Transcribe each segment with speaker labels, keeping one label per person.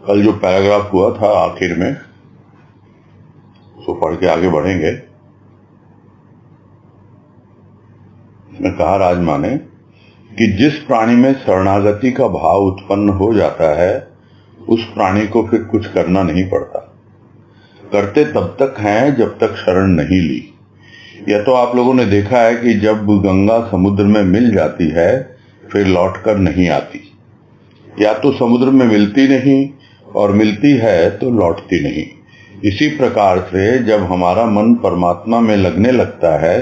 Speaker 1: कल जो पैराग्राफ हुआ था आखिर में, उसको पढ़ के आगे बढ़ेंगे। इसमें कहा राजमा ने कि जिस प्राणी में शरणागति का भाव उत्पन्न हो जाता है उस प्राणी को फिर कुछ करना नहीं पड़ता। करते तब तक हैं जब तक शरण नहीं ली। यह तो आप लोगों ने देखा है कि जब गंगा समुद्र में मिल जाती है फिर लौटकर नहीं आती, या तो समुद्र में मिलती नहीं और मिलती है तो लौटती नहीं। इसी प्रकार से जब हमारा मन परमात्मा में लगने लगता है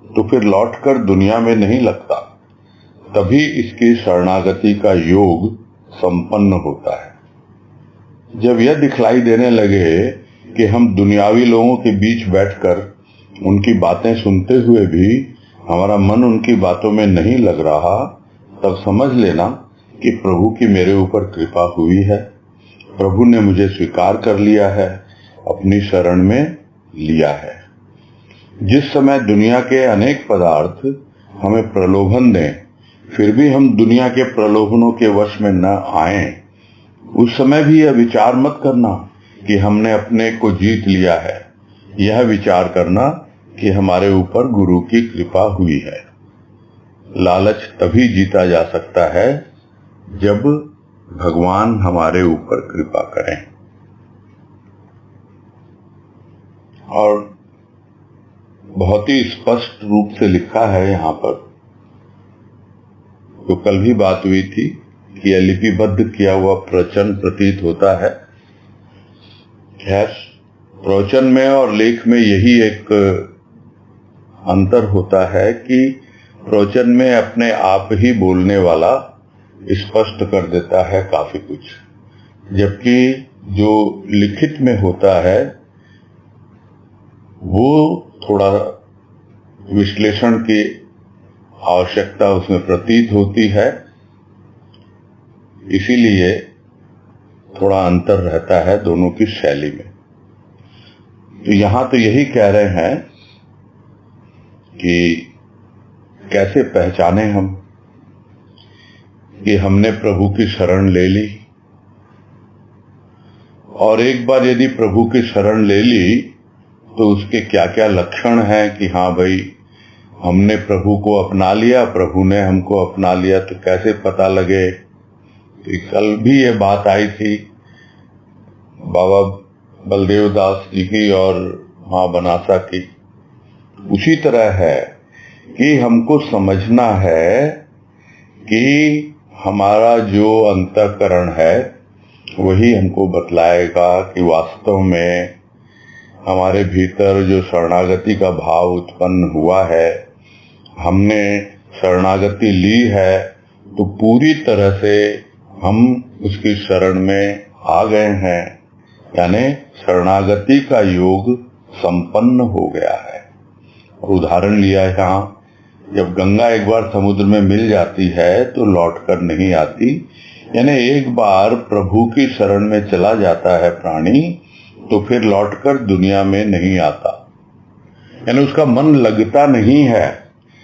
Speaker 1: तो फिर लौटकर दुनिया में नहीं लगता, तभी इसकी शरणागति का योग संपन्न होता है। जब यह दिखलाई देने लगे कि हम दुनियावी लोगों के बीच बैठकर उनकी बातें सुनते हुए भी हमारा मन उनकी बातों में नहीं लग रहा, तब समझ लेना कि प्रभु की मेरे ऊपर कृपा हुई है। प्रभु ने मुझे स्वीकार कर लिया है, अपनी शरण में लिया है। जिस समय दुनिया के अनेक पदार्थ हमें प्रलोभन दें, फिर भी हम दुनिया के प्रलोभनों के वश में न आएं, उस समय भी यह विचार मत करना कि हमने अपने को जीत लिया है। यह विचार करना कि हमारे ऊपर गुरु की कृपा हुई है। लालच तभी जीता जा सकता है जब भगवान हमारे ऊपर कृपा करें। और बहुत ही स्पष्ट रूप से लिखा है यहाँ पर, तो कल भी बात हुई थी कि यह लिपिबद्ध किया हुआ प्रवचन प्रतीत होता है। खैर, प्रवचन में और लेख में यही एक अंतर होता है कि प्रवचन में अपने आप ही बोलने वाला स्पष्ट कर देता है काफी कुछ, जबकि जो लिखित में होता है वो थोड़ा विश्लेषण की आवश्यकता उसमें प्रतीत होती है, इसीलिए थोड़ा अंतर रहता है दोनों की शैली में। तो यहां तो यही कह रहे हैं कि कैसे पहचाने हम कि हमने प्रभु की शरण ले ली, और एक बार यदि प्रभु की शरण ले ली तो उसके क्या क्या लक्षण हैं कि हाँ भाई हमने प्रभु को अपना लिया, प्रभु ने हमको अपना लिया। तो कैसे पता लगे? तो कल भी ये बात आई थी बाबा बलदेव दास जी की और मां बनासा की। उसी तरह है कि हमको समझना है कि हमारा जो अंतःकरण है वही हमको बतलाएगा कि वास्तव में हमारे भीतर जो शरणागति का भाव उत्पन्न हुआ है, हमने शरणागति ली है, तो पूरी तरह से हम उसकी शरण में आ गए हैं, यानी शरणागति का योग संपन्न हो गया है। और उदाहरण लिया है यहाँ, जब गंगा एक बार समुद्र में मिल जाती है तो लौटकर नहीं आती, यानी एक बार प्रभु की शरण में चला जाता है प्राणी तो फिर लौटकर दुनिया में नहीं आता, यानी उसका मन लगता नहीं है।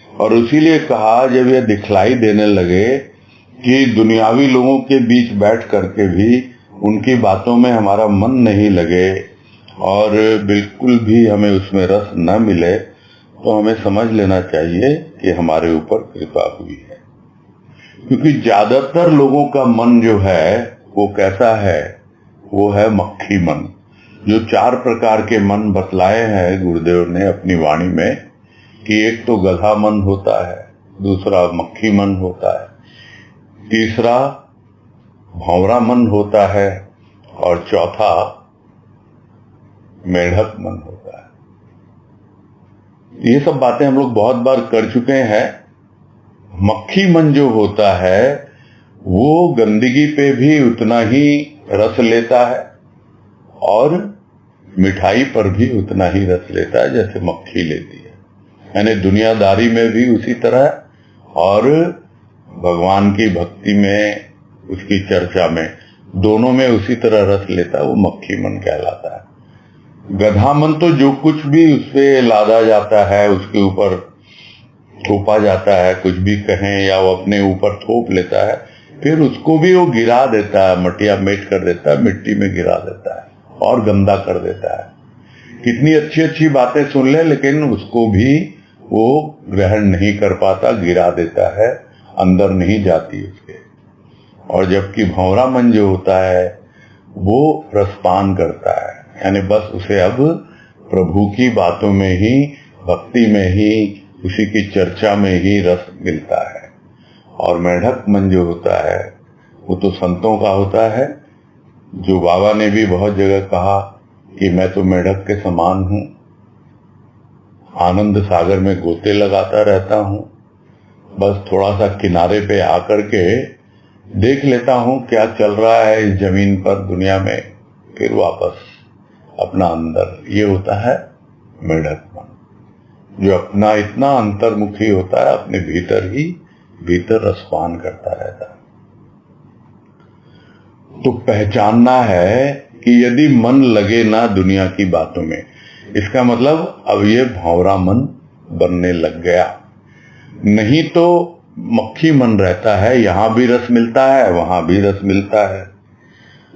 Speaker 1: और इसीलिए कहा, जब यह दिखलाई देने लगे कि दुनियावी लोगों के बीच बैठ करके भी उनकी बातों में हमारा मन नहीं लगे और बिल्कुल भी हमें उसमें रस न मिले, तो हमें समझ लेना चाहिए कि हमारे ऊपर कृपा हुई है। क्योंकि ज्यादातर लोगों का मन जो है वो कैसा है? वो है मक्खी मन। जो 4 प्रकार के मन बतलाए हैं गुरुदेव ने अपनी वाणी में, कि एक तो गधा मन होता है, दूसरा मक्खी मन होता है, तीसरा भंवरा मन होता है, और चौथा मेढक मन होता है। ये सब बातें हम लोग बहुत बार कर चुके हैं। मक्खी मन जो होता है वो गंदगी पे भी उतना ही रस लेता है और मिठाई पर भी उतना ही रस लेता है जैसे मक्खी लेती है, यानी दुनियादारी में भी उसी तरह और भगवान की भक्ति में, उसकी चर्चा में, दोनों में उसी तरह रस लेता है, वो मक्खी मन कहलाता है। गधा मन तो जो कुछ भी उससे लादा जाता है, उसके ऊपर थोपा जाता है, कुछ भी कहें या वो अपने ऊपर थोप लेता है, फिर उसको भी वो गिरा देता है, मटिया मेट कर देता है, मिट्टी में गिरा देता है और गंदा कर देता है। कितनी अच्छी अच्छी बातें सुन ले, लेकिन उसको भी वो ग्रहण नहीं कर पाता, गिरा देता है, अंदर नहीं जाती उसके। और जबकि भंवरा मन जो होता है वो रसपान करता है, यानी बस उसे अब प्रभु की बातों में ही, भक्ति में ही, उसी की चर्चा में ही रस मिलता है। और मेढक मन जो होता है वो तो संतों का होता है, जो बाबा ने भी बहुत जगह कहा कि मैं तो मेढक के समान हूं, आनंद सागर में गोते लगाता रहता हूं, बस थोड़ा सा किनारे पे आकर के देख लेता हूं क्या चल रहा है इस जमीन पर, दुनिया में, फिर वापस अपना अंदर। ये होता है मेढक मन, जो अपना इतना अंतर्मुखी होता है, अपने भीतर ही भीतर रसपान करता रहता है। तो पहचानना है कि यदि मन लगे ना दुनिया की बातों में, इसका मतलब अब ये भंवरा मन बनने लग गया। नहीं तो मक्खी मन रहता है, यहां भी रस मिलता है, वहां भी रस मिलता है।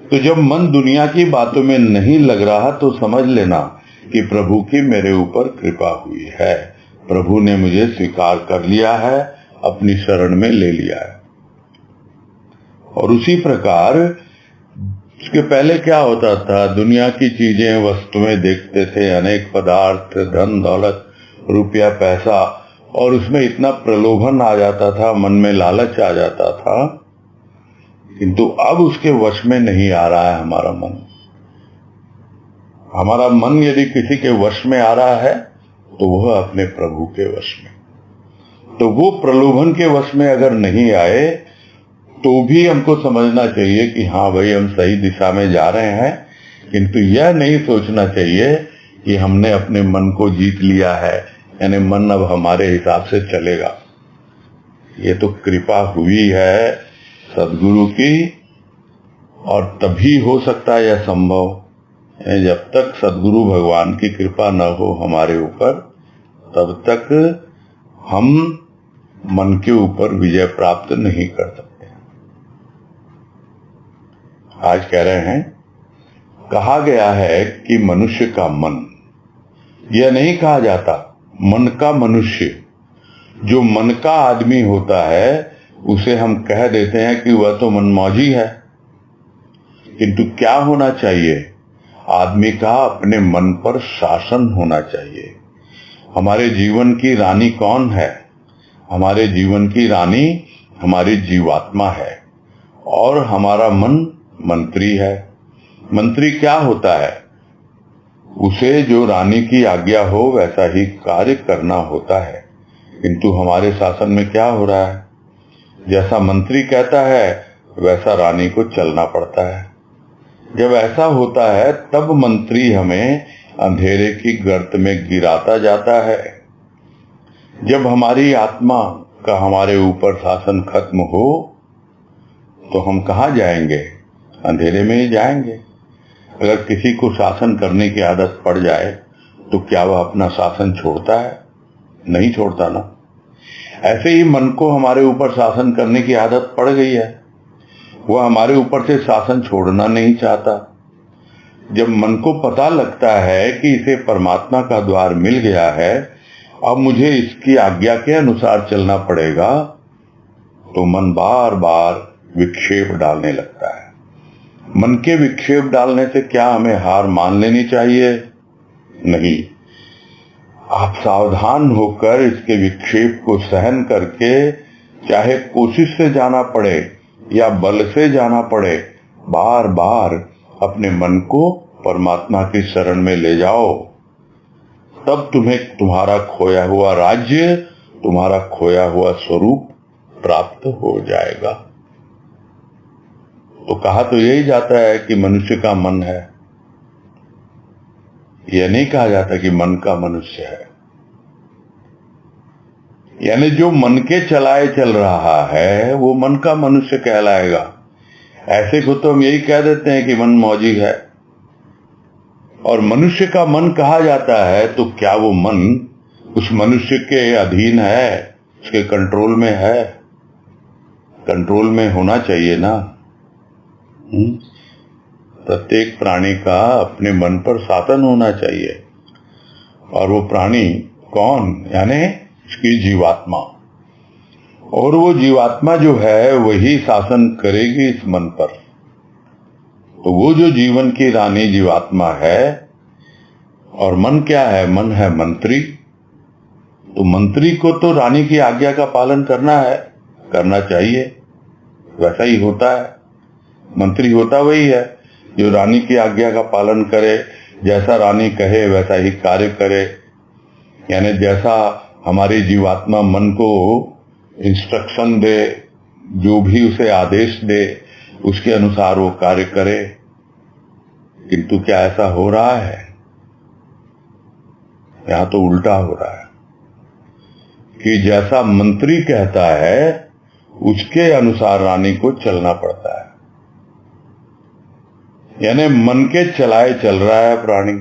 Speaker 1: तो जब मन दुनिया की बातों में नहीं लग रहा तो समझ लेना कि प्रभु की मेरे ऊपर कृपा हुई है, प्रभु ने मुझे स्वीकार कर लिया है, अपनी शरण में ले लिया है। और उसी प्रकार उसके पहले क्या होता था, दुनिया की चीजें, वस्तुएं देखते थे, अनेक पदार्थ, धन दौलत, रुपया पैसा, और उसमें इतना प्रलोभन आ जाता था, मन में लालच आ जाता था, किंतु अब उसके वश में नहीं आ रहा है हमारा मन। हमारा मन यदि किसी के वश में आ रहा है तो वह अपने प्रभु के वश में। तो वो प्रलोभन के वश में अगर नहीं आए तो भी हमको समझना चाहिए कि हाँ भाई, हम सही दिशा में जा रहे हैं, किंतु यह नहीं सोचना चाहिए कि हमने अपने मन को जीत लिया है, यानी मन अब हमारे हिसाब से चलेगा। ये तो कृपा हुई है सदगुरु की, और तभी हो सकता है यह संभव। जब तक सदगुरु भगवान की कृपा न हो हमारे ऊपर, तब तक हम मन के ऊपर विजय प्राप्त नहीं कर सकते। आज कह रहे हैं, कहा गया है कि मनुष्य का मन, यह नहीं कहा जाता मन का मनुष्य। जो मन का आदमी होता है उसे हम कह देते हैं कि वह तो मनमौजी है, किंतु क्या होना चाहिए? आदमी का अपने मन पर शासन होना चाहिए। हमारे जीवन की रानी कौन है? हमारे जीवन की रानी हमारी जीवात्मा है, और हमारा मन मंत्री है। मंत्री क्या होता है? उसे जो रानी की आज्ञा हो वैसा ही कार्य करना होता है, किंतु हमारे शासन में क्या हो रहा है? जैसा मंत्री कहता है वैसा रानी को चलना पड़ता है। जब ऐसा होता है तब मंत्री हमें अंधेरे की गर्त में गिराता जाता है। जब हमारी आत्मा का हमारे ऊपर शासन खत्म हो तो हम कहाँ जाएंगे? अंधेरे में ही जाएंगे। अगर किसी को शासन करने की आदत पड़ जाए तो क्या वह अपना शासन छोड़ता है? नहीं छोड़ता ना। ऐसे ही मन को हमारे ऊपर शासन करने की आदत पड़ गई है, वह हमारे ऊपर से शासन छोड़ना नहीं चाहता। जब मन को पता लगता है कि इसे परमात्मा का द्वार मिल गया है, अब मुझे इसकी आज्ञा के अनुसार चलना पड़ेगा, तो मन बार बार विक्षेप डालने लगता है। मन के विक्षेप डालने से क्या हमें हार मान लेनी चाहिए? नहीं। आप सावधान होकर इसके विक्षेप को सहन करके, चाहे कोशिश से जाना पड़े या बल से जाना पड़े, बार बार अपने मन को परमात्मा की शरण में ले जाओ। तब तुम्हें तुम्हारा खोया हुआ राज्य, तुम्हारा खोया हुआ स्वरूप प्राप्त हो जाएगा। तो कहा तो यही जाता है कि मनुष्य का मन है, यह नहीं कहा जाता कि मन का मनुष्य है। यानी जो मन के चलाए चल रहा है वो मन का मनुष्य कहलाएगा। ऐसे को तो हम यही कह देते हैं कि मन मौजी है। और मनुष्य का मन कहा जाता है, तो क्या वो मन उस मनुष्य के अधीन है, उसके कंट्रोल में है? कंट्रोल में होना चाहिए ना। प्रत्येक प्राणी का अपने मन पर शासन होना चाहिए, और वो प्राणी कौन? यानी उसकी जीवात्मा। और वो जीवात्मा जो है वही शासन करेगी इस मन पर। तो वो जो जीवन की रानी जीवात्मा है, और मन क्या है? मन है मंत्री। तो मंत्री को तो रानी की आज्ञा का पालन करना है, करना चाहिए। वैसा ही होता है, मंत्री होता वही है जो रानी की आज्ञा का पालन करे, जैसा रानी कहे वैसा ही कार्य करे। यानी जैसा हमारी जीवात्मा मन को इंस्ट्रक्शन दे, जो भी उसे आदेश दे, उसके अनुसार वो कार्य करे। किंतु क्या ऐसा हो रहा है? यहां तो उल्टा हो रहा है कि जैसा मंत्री कहता है उसके अनुसार रानी को चलना पड़ता है। यानी मन के चलाए चल रहा है प्राणी।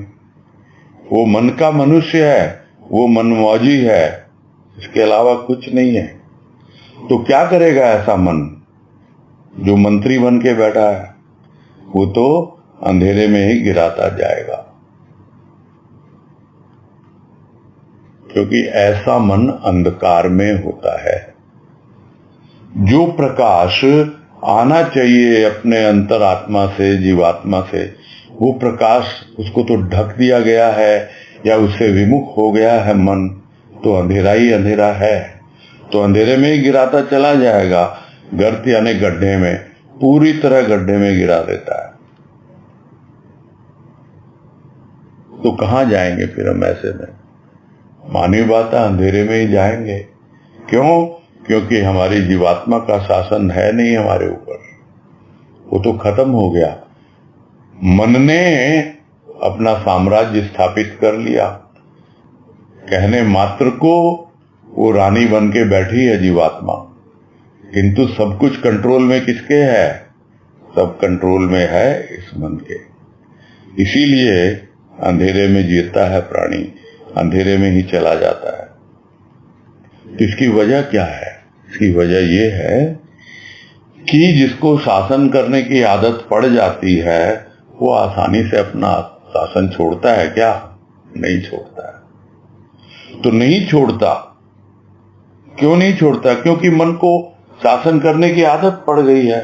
Speaker 1: वो मन का मनुष्य है, वो मनमौजी है, इसके अलावा कुछ नहीं है। तो क्या करेगा ऐसा मन जो मंत्री बन के बैठा है? वो तो अंधेरे में ही गिराता जाएगा, क्योंकि ऐसा मन अंधकार में होता है। जो प्रकाश आना चाहिए अपने अंतरात्मा से, जीवात्मा से, वो प्रकाश उसको तो ढक दिया गया है या उससे विमुख हो गया है मन, तो अंधेरा ही अंधेरा है। तो अंधेरे में ही गिराता चला जाएगा, गर्त यानी गड्ढे में, पूरी तरह गड्ढे में गिरा देता है। तो कहां जाएंगे फिर हम ऐसे में? मानी बात है, अंधेरे में ही जाएंगे। क्यों? क्योंकि हमारी जीवात्मा का शासन है नहीं हमारे ऊपर, वो तो खत्म हो गया। मन ने अपना साम्राज्य स्थापित कर लिया। कहने मात्र को वो रानी बन के बैठी है जीवात्मा, किंतु सब कुछ कंट्रोल में किसके है? सब कंट्रोल में है इस मन के। इसीलिए अंधेरे में जीता है प्राणी, अंधेरे में ही चला जाता है। तो इसकी वजह क्या है? इसकी वजह यह है कि जिसको शासन करने की आदत पड़ जाती है वो आसानी से अपना शासन छोड़ता है क्या? नहीं छोड़ता है। तो नहीं छोड़ता। क्यों नहीं छोड़ता? क्योंकि मन को शासन करने की आदत पड़ गई है।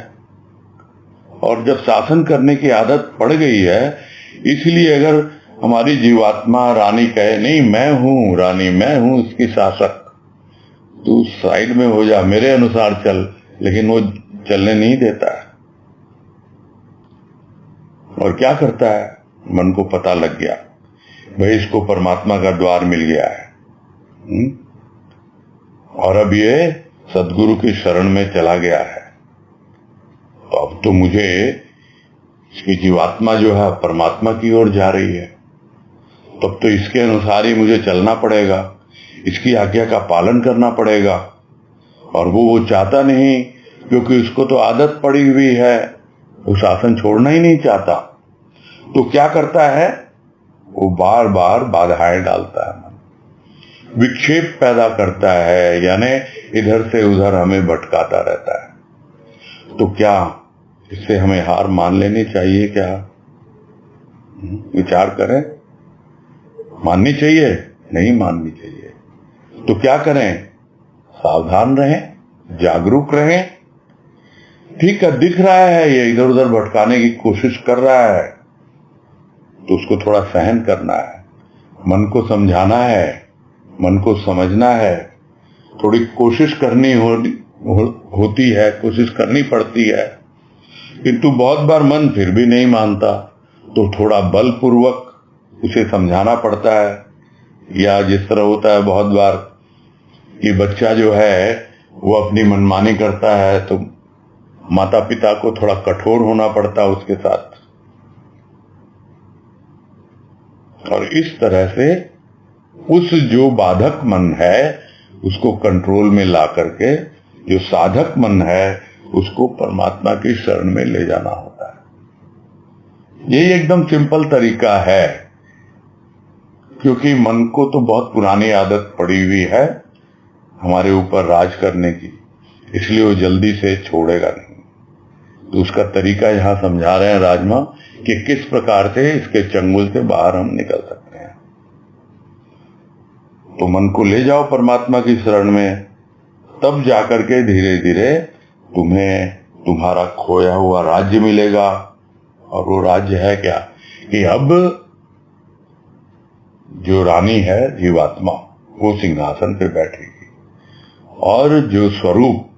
Speaker 1: और जब शासन करने की आदत पड़ गई है, इसलिए अगर हमारी जीवात्मा रानी कहे नहीं मैं हूं रानी, मैं हूं इसकी शासक, तू साइड में हो जा, मेरे अनुसार चल, लेकिन वो चलने नहीं देता है। और क्या करता है? मन को पता लग गया भाई इसको परमात्मा का द्वार मिल गया है, और अब ये सदगुरु की शरण में चला गया है। तो अब तो मुझे इसकी जीवात्मा जो है परमात्मा की ओर जा रही है, तब तो इसके अनुसार ही मुझे चलना पड़ेगा, इसकी आज्ञा का पालन करना पड़ेगा। और वो चाहता नहीं, क्योंकि उसको तो आदत पड़ी हुई है, वो शासन छोड़ना ही नहीं चाहता। तो क्या करता है? वो बार बार बाधाएं डालता है, विक्षेप पैदा करता है, यानी इधर से उधर हमें भटकाता रहता है। तो क्या इससे हमें हार मान लेनी चाहिए क्या? विचार करें। माननी चाहिए? नहीं माननी चाहिए। तो क्या करें? सावधान रहें, जागरूक रहें। ठीक है, दिख रहा है ये इधर उधर भटकाने की कोशिश कर रहा है, तो उसको थोड़ा सहन करना है, मन को समझाना है, मन को समझना है, थोड़ी कोशिश करनी होती है, कोशिश करनी पड़ती है। किंतु बहुत बार मन फिर भी नहीं मानता, तो थोड़ा बलपूर्वक उसे समझाना पड़ता है। या जिस तरह होता है बहुत बार कि बच्चा जो है वो अपनी मनमानी करता है, तो माता पिता को थोड़ा कठोर होना पड़ता है उसके साथ। और इस तरह से उस जो बाधक मन है उसको कंट्रोल में ला करके जो साधक मन है उसको परमात्मा की शरण में ले जाना होता है। यही एकदम सिंपल तरीका है, क्योंकि मन को तो बहुत पुरानी आदत पड़ी हुई है हमारे ऊपर राज करने की। इसलिए वो जल्दी से छोड़ेगा नहीं। तो उसका तरीका यहां समझा रहे हैं राजमा कि किस प्रकार से इसके चंगुल से बाहर हम निकल सकते हैं। तो मन को ले जाओ परमात्मा की शरण में, तब जाकर के धीरे धीरे तुम्हें तुम्हारा खोया हुआ राज्य मिलेगा। और वो राज्य है क्या कि अब जो रानी है जीवात्मा वो सिंहासन पे बैठेगी और जो स्वरूप,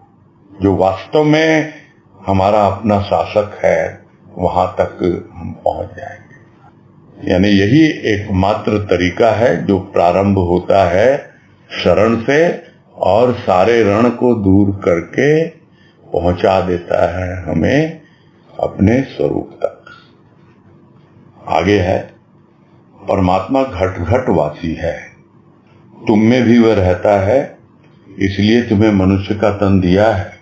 Speaker 1: जो वास्तव में हमारा अपना शासक है, वहां तक हम पहुंच जाएंगे। यानी यही एकमात्र तरीका है जो प्रारंभ होता है शरण से और सारे रण को दूर करके पहुंचा देता है हमें अपने स्वरूप तक। आगे है, परमात्मा घट घट वासी है, तुम में भी वह रहता है, इसलिए तुम्हें मनुष्य का तन दिया है।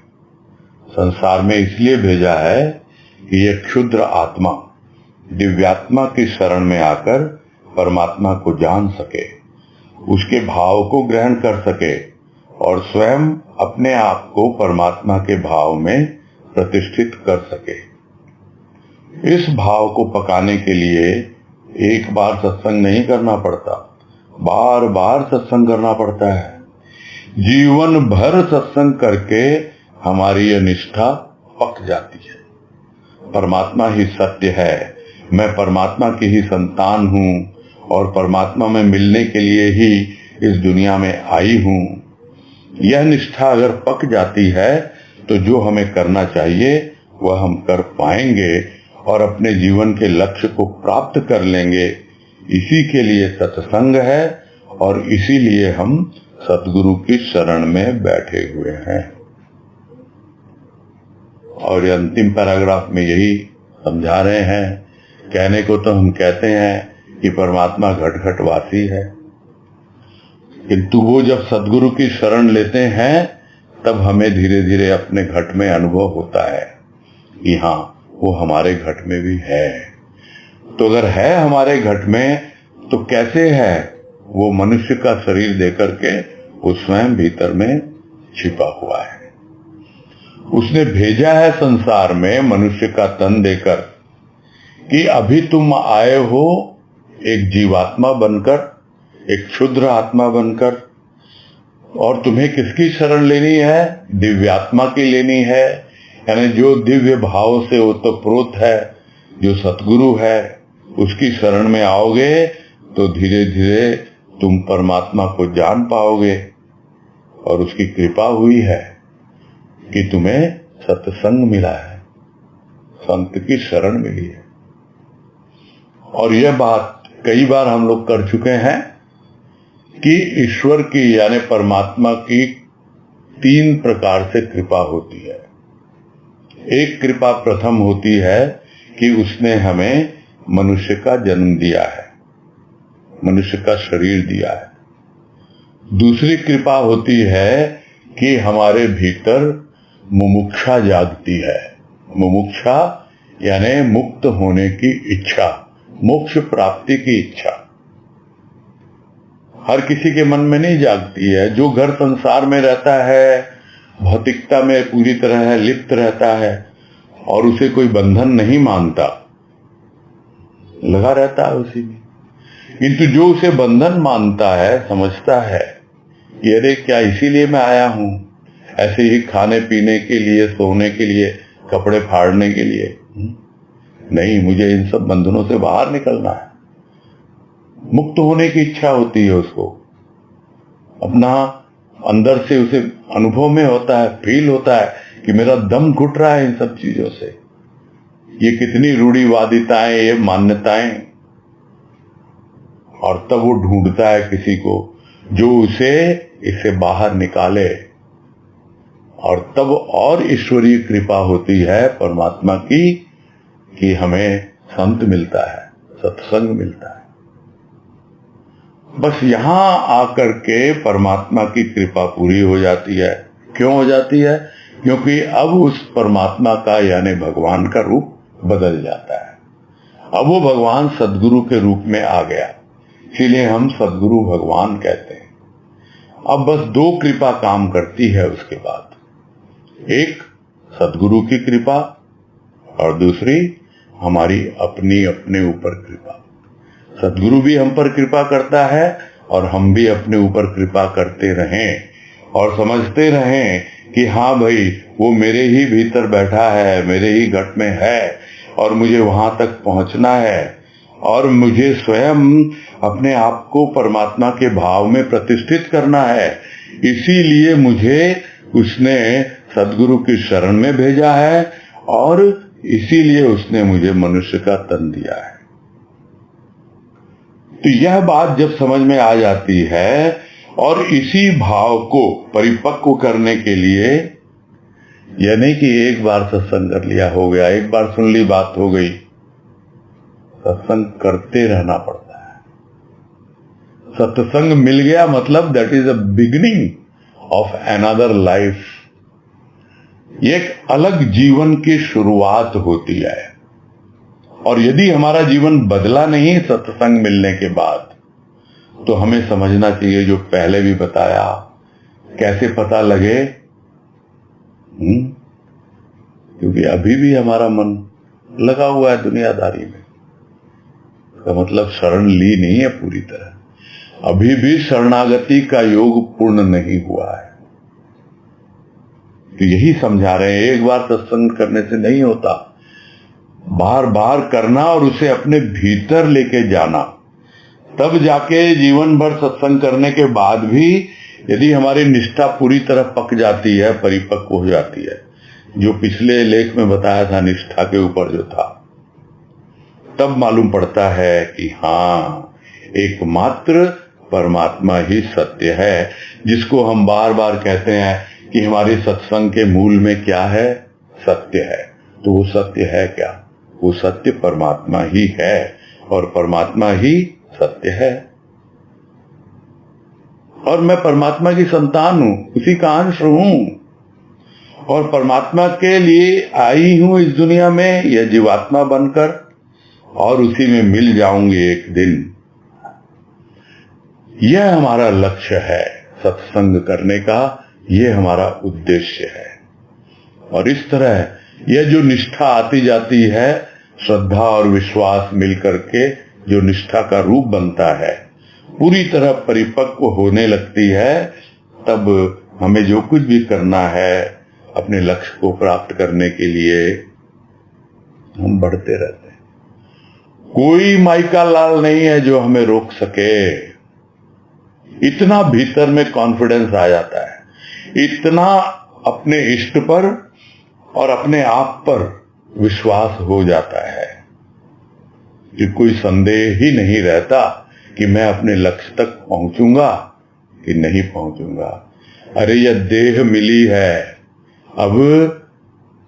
Speaker 1: संसार में इसलिए भेजा है कि यह क्षुद्र आत्मा दिव्यात्मा की शरण में आकर परमात्मा को जान सके, उसके भाव को ग्रहण कर सके और स्वयं अपने आप को परमात्मा के भाव में प्रतिष्ठित कर सके। इस भाव को पकाने के लिए एक बार सत्संग नहीं करना पड़ता, बार बार सत्संग करना पड़ता है। जीवन भर सत्संग करके हमारी यह निष्ठा पक जाती है। परमात्मा ही सत्य है, मैं परमात्मा की ही संतान हूं और परमात्मा में मिलने के लिए ही इस दुनिया में आई हूं। यह निष्ठा अगर पक जाती है तो जो हमें करना चाहिए वह हम कर पाएंगे और अपने जीवन के लक्ष्य को प्राप्त कर लेंगे। इसी के लिए सत्संग है और इसीलिए हम सतगुरु की शरण में बैठे हुए हैं। और ये अंतिम पैराग्राफ में यही समझा रहे हैं। कहने को तो हम कहते हैं कि परमात्मा घट घट वासी है, किंतु वो जब सतगुरु की शरण लेते हैं तब हमें धीरे धीरे अपने घट में अनुभव होता है कि हाँ वो हमारे घट में भी है। तो अगर है हमारे घट में तो कैसे है? वो मनुष्य का शरीर देकर के वो स्वयं भीतर में छिपा हुआ है। उसने भेजा है संसार में मनुष्य का तन देकर कि अभी तुम आए हो एक जीवात्मा बनकर, एक क्षुद्र आत्मा बनकर, और तुम्हें किसकी शरण लेनी है? दिव्यात्मा की लेनी है। यानी जो दिव्य भाव से ओतप्रोत है, जो सतगुरु है, उसकी शरण में आओगे तो धीरे धीरे तुम परमात्मा को जान पाओगे। और उसकी कृपा हुई है कि तुम्हें सत्संग मिला है, संत की शरण मिली है। और यह बात कई बार हम लोग कर चुके हैं कि ईश्वर की यानी परमात्मा की 3 प्रकार से कृपा होती है। एक कृपा प्रथम होती है कि उसने हमें मनुष्य का जन्म दिया है, मनुष्य का शरीर दिया है। दूसरी कृपा होती है कि हमारे भीतर मुमुक्षा जागती है। मुमुक्षा यानी मुक्त होने की इच्छा, मोक्ष प्राप्ति की इच्छा। हर किसी के मन में नहीं जागती है। जो घर संसार में रहता है, भौतिकता में पूरी तरह लिप्त रहता है और उसे कोई बंधन नहीं मानता, लगा रहता है उसी में। किंतु जो उसे बंधन मानता है, समझता है कि अरे क्या इसीलिए मैं आया हूं, ऐसे ही खाने पीने के लिए, सोने के लिए, कपड़े फाड़ने के लिए नहीं, मुझे इन सब बंधनों से बाहर निकलना है। मुक्त होने की इच्छा होती है उसको। अपना अंदर से उसे अनुभव में होता है, फील होता है कि मेरा दम घुट रहा है इन सब चीजों से। ये कितनी रूढ़िवादिताएं, ये मान्यताएं। और तब वो ढूंढता है किसी को जो उसे इससे बाहर निकाले। और तब और ईश्वरीय कृपा होती है परमात्मा की कि हमें संत मिलता है, सत्संग मिलता है। बस यहां आकर के परमात्मा की कृपा पूरी हो जाती है। क्यों हो जाती है? क्योंकि अब उस परमात्मा का यानी भगवान का रूप बदल जाता है। अब वो भगवान सद्गुरु के रूप में आ गया, इसीलिए हम सद्गुरु भगवान कहते हैं। अब बस 2 कृपा काम करती है उसके बाद। एक सद्गुरु की कृपा और दूसरी हमारी अपनी अपने ऊपर कृपा। सद्गुरु भी हम पर कृपा करता है और हम भी अपने ऊपर कृपा करते रहें और समझते रहें कि हाँ भाई वो मेरे ही भीतर बैठा है, मेरे ही घट में है और मुझे वहां तक पहुंचना है और मुझे स्वयं अपने आप को परमात्मा के भाव में प्रतिष्ठित करना है। इसीलिए मुझे उसने सद्गुरु की शरण में भेजा है और इसीलिए उसने मुझे मनुष्य का तन दिया है। तो यह बात जब समझ में आ जाती है और इसी भाव को परिपक्व करने के लिए, यह नहीं कि एक बार सत्संग कर लिया हो गया, एक बार सुन ली बात हो गई, सत्संग करते रहना पड़ता है। सत्संग मिल गया मतलब that is a beginning of another life. ये एक अलग जीवन की शुरुआत होती है और यदि हमारा जीवन बदला नहीं सत्संग मिलने के बाद, तो हमें समझना चाहिए जो पहले भी बताया, कैसे पता लगे? क्योंकि अभी भी हमारा मन लगा हुआ है दुनियादारी में। इसका मतलब शरण ली नहीं है पूरी तरह, अभी भी शरणागति का योग पूर्ण नहीं हुआ है। तो यही समझा रहे हैं, एक बार सत्संग करने से नहीं होता, बार बार करना और उसे अपने भीतर लेके जाना। तब जाके जीवन भर सत्संग करने के बाद भी यदि हमारी निष्ठा पूरी तरह पक जाती है, परिपक्व हो जाती है, जो पिछले लेख में बताया था निष्ठा के ऊपर जो था, तब मालूम पड़ता है कि हाँ एकमात्र परमात्मा ही सत्य है, जिसको हम बार बार कहते हैं कि हमारे सत्संग के मूल में क्या है? सत्य है। तो वो सत्य है क्या? वो सत्य परमात्मा ही है और परमात्मा ही सत्य है। और मैं परमात्मा की संतान हूं, उसी का अंश हूं और परमात्मा के लिए आई हूं इस दुनिया में, यह जीवात्मा बनकर, और उसी में मिल जाऊंगी एक दिन। यह हमारा लक्ष्य है सत्संग करने का, यह हमारा उद्देश्य है। और इस तरह यह जो निष्ठा आती जाती है, श्रद्धा और विश्वास मिलकर के जो निष्ठा का रूप बनता है, पूरी तरह परिपक्व होने लगती है, तब हमें जो कुछ भी करना है अपने लक्ष्य को प्राप्त करने के लिए, हम बढ़ते रहते हैं। कोई माइका लाल नहीं है जो हमें रोक सके। इतना भीतर में कॉन्फिडेंस आ जाता है, इतना अपने इष्ट पर और अपने आप पर विश्वास हो जाता है कि कोई संदेह ही नहीं रहता कि मैं अपने लक्ष्य तक पहुंचूंगा कि नहीं पहुंचूंगा। अरे यह देह मिली है, अब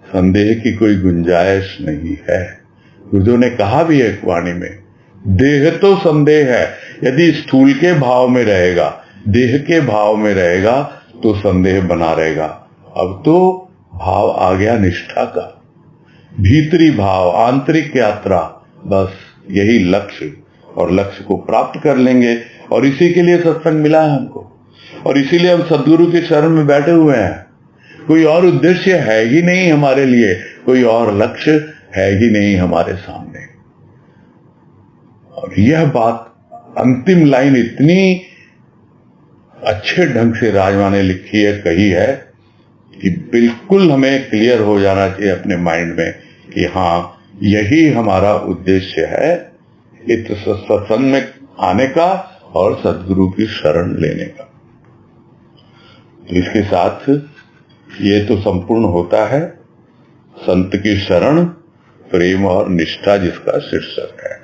Speaker 1: संदेह की कोई गुंजाइश नहीं है। गुरुदेव ने कहा भी है वाणी में, देह तो संदेह है, यदि स्थूल के भाव में रहेगा, देह के भाव में रहेगा तो संदेह बना रहेगा। अब तो भाव आ गया निष्ठा का, भीतरी भाव, आंतरिक यात्रा, बस यही लक्ष्य, और लक्ष्य को प्राप्त कर लेंगे। और इसी के लिए सत्संग मिला है हमको, और इसीलिए हम सद्गुरु के शरण में बैठे हुए हैं। कोई और उद्देश्य है ही नहीं हमारे लिए, कोई और लक्ष्य है ही नहीं हमारे सामने। और यह बात अंतिम लाइन इतनी अच्छे ढंग से राजमा ने लिखी है, कही है, कि बिल्कुल हमें क्लियर हो जाना चाहिए अपने माइंड में कि हाँ यही हमारा उद्देश्य है, इस सत्संग में आने का और सद्गुरु की शरण लेने का। तो इसके साथ ये तो संपूर्ण होता है संत की शरण, प्रेम और निष्ठा जिसका शीर्षक है।